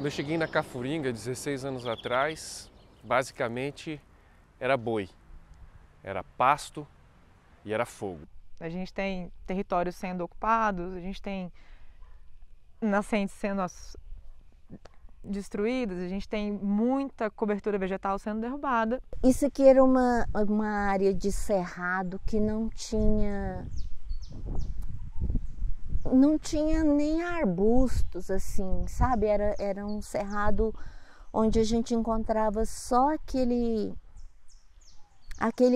Quando eu cheguei na Cafuringa, 16 anos atrás, basicamente era boi, era pasto e era fogo. A gente tem territórios sendo ocupados, a gente tem nascentes sendo destruídas, a gente tem muita cobertura vegetal sendo derrubada. Isso aqui era uma área de cerrado que não tinha nem arbustos assim, sabe? Era um cerrado onde a gente encontrava só aquele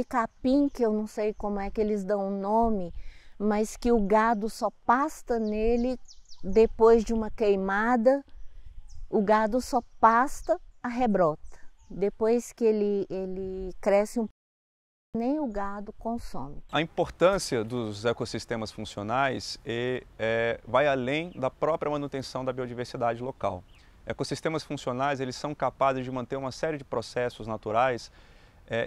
capim, que eu não sei como é que eles dão o nome, mas que o gado só pasta nele depois de uma queimada. O gado só pasta a rebrota. Depois que ele cresce um pouco, nem o gado consome. A importância dos ecossistemas funcionais vai além da própria manutenção da biodiversidade local. Ecossistemas funcionais, eles são capazes de manter uma série de processos naturais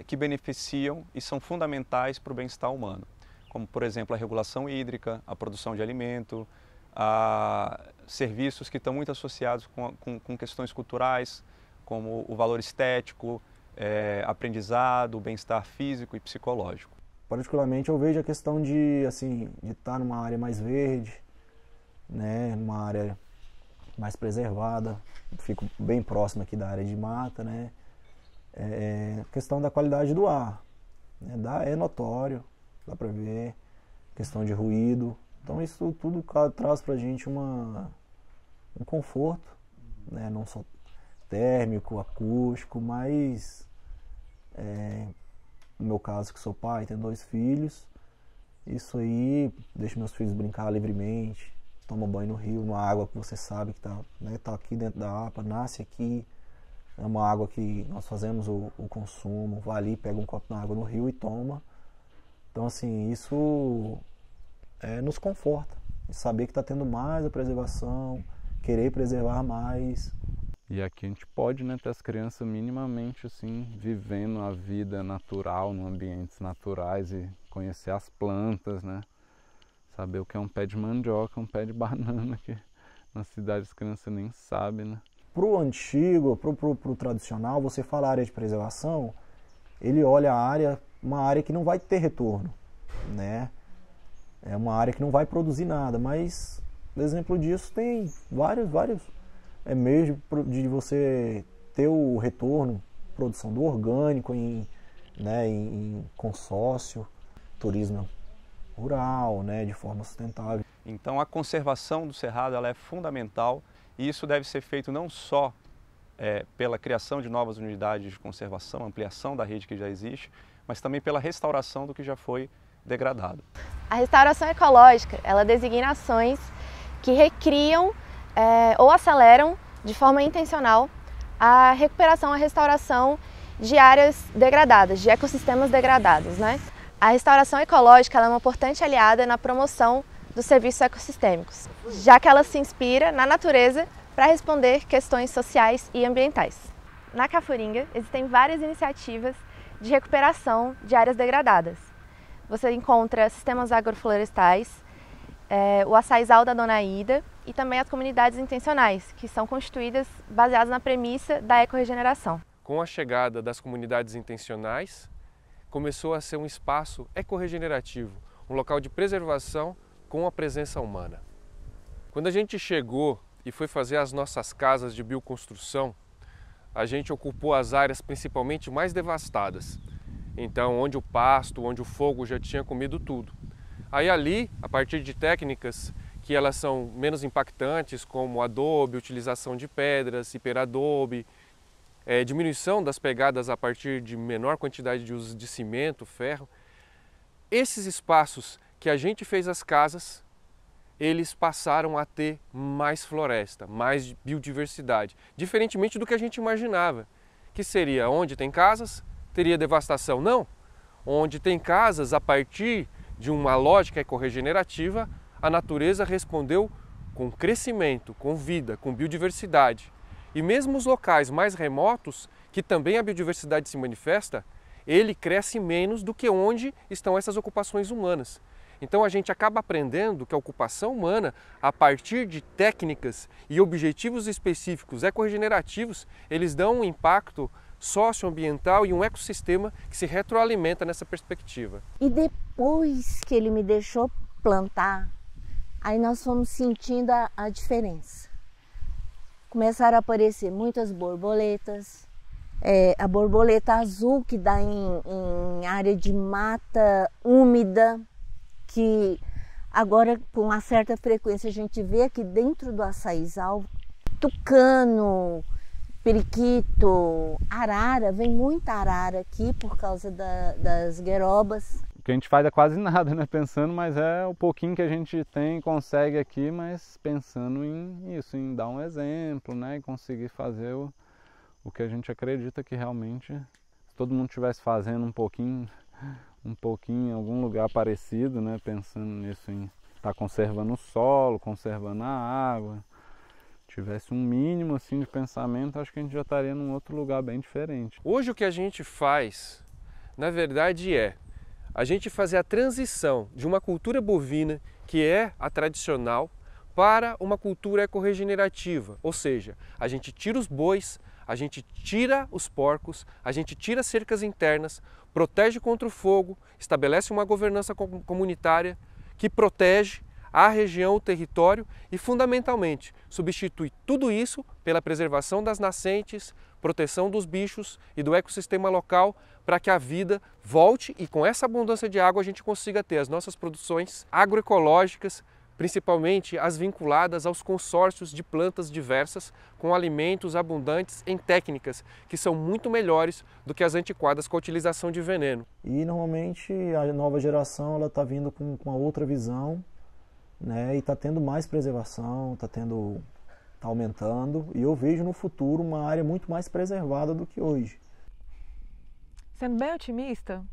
que beneficiam e são fundamentais para o bem-estar humano, como, por exemplo, a regulação hídrica, a produção de alimento, a serviços que estão muito associados com questões culturais, como o valor estético, aprendizado, bem-estar físico e psicológico. Particularmente eu vejo a questão de estar numa área mais verde, né, numa área mais preservada, fico bem próximo aqui da área de mata, né, a questão da qualidade do ar, né, é notório, dá para ver, questão de ruído, então isso tudo traz para a gente um conforto, né, não só térmico, acústico, mas no meu caso que sou pai, tenho 2 filhos, isso aí deixa meus filhos brincar livremente, tomam banho no rio, uma água que você sabe que tá aqui dentro da APA, nasce aqui, é uma água que nós fazemos o consumo, vai ali, pega um copo de água no rio e toma. Então assim, isso nos conforta, saber que está tendo mais a preservação, querer preservar mais. E aqui a gente pode, né, ter as crianças minimamente assim, vivendo a vida natural, em ambientes naturais e conhecer as plantas, né? Saber o que é um pé de mandioca, um pé de banana, que na cidade as crianças nem sabem, né? Pro antigo, pro tradicional, você fala área de preservação, ele olha uma área que não vai ter retorno, né? É uma área que não vai produzir nada, mas exemplo disso tem vários meios de você ter o retorno, produção do orgânico em consórcio, turismo rural, né, de forma sustentável. Então a conservação do cerrado ela é fundamental e isso deve ser feito não só pela criação de novas unidades de conservação, ampliação da rede que já existe, mas também pela restauração do que já foi degradado. A restauração ecológica, ela designa ações que recriam ou aceleram de forma intencional a recuperação, a restauração de áreas degradadas, de ecossistemas degradados, né? A restauração ecológica ela é uma importante aliada na promoção dos serviços ecossistêmicos, já que ela se inspira na natureza para responder questões sociais e ambientais. Na Cafuringa existem várias iniciativas de recuperação de áreas degradadas. Você encontra sistemas agroflorestais, o açaizal da Dona Ida e também as comunidades intencionais, que são constituídas baseadas na premissa da ecorregeneração. Com a chegada das comunidades intencionais, começou a ser um espaço ecorregenerativo, um local de preservação com a presença humana. Quando a gente chegou e foi fazer as nossas casas de bioconstrução, a gente ocupou as áreas principalmente mais devastadas. Então, onde o pasto, onde o fogo já tinha comido tudo. Aí ali, a partir de técnicas que elas são menos impactantes, como adobe, utilização de pedras, hiperadobe, diminuição das pegadas a partir de menor quantidade de uso de cimento, ferro, esses espaços que a gente fez as casas, eles passaram a ter mais floresta, mais biodiversidade, diferentemente do que a gente imaginava, que seria onde tem casas, teria devastação. Não, onde tem casas, a partir de uma lógica ecorregenerativa, a natureza respondeu com crescimento, com vida, com biodiversidade. E mesmo os locais mais remotos, que também a biodiversidade se manifesta, ele cresce menos do que onde estão essas ocupações humanas. Então a gente acaba aprendendo que a ocupação humana, a partir de técnicas e objetivos específicos ecorregenerativos, eles dão um impacto socioambiental e um ecossistema que se retroalimenta nessa perspectiva. E depois que ele me deixou plantar, aí nós fomos sentindo a diferença. Começaram a aparecer muitas borboletas, a borboleta azul que dá em área de mata úmida, que agora com uma certa frequência a gente vê aqui dentro do açaizal, tucano, periquito, arara, vem muita arara aqui por causa das guerobas. O que a gente faz é quase nada, né? Pensando, mas é o pouquinho que a gente tem, consegue aqui, mas pensando em dar um exemplo, né? E conseguir fazer o que a gente acredita que realmente, se todo mundo estivesse fazendo um pouquinho em algum lugar parecido, né? Pensando nisso, em estar conservando o solo, conservando a água, tivesse um mínimo assim de pensamento, acho que a gente já estaria num outro lugar bem diferente. Hoje o que a gente faz, na verdade, é a gente fazer a transição de uma cultura bovina, que é a tradicional, para uma cultura ecorregenerativa, ou seja, a gente tira os bois, a gente tira os porcos, a gente tira cercas internas, protege contra o fogo, estabelece uma governança comunitária que protege a região, o território e, fundamentalmente, substitui tudo isso pela preservação das nascentes, proteção dos bichos e do ecossistema local para que a vida volte e com essa abundância de água a gente consiga ter as nossas produções agroecológicas, principalmente as vinculadas aos consórcios de plantas diversas com alimentos abundantes em técnicas que são muito melhores do que as antiquadas com a utilização de veneno. E normalmente a nova geração ela está vindo com uma outra visão, né? E está tendo mais preservação, está aumentando, e eu vejo no futuro uma área muito mais preservada do que hoje. Sendo bem otimista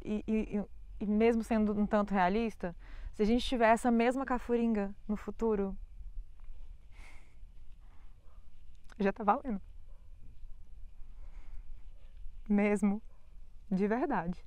e mesmo sendo um tanto realista, se a gente tiver essa mesma cafuringa no futuro, já está valendo. Mesmo, de verdade.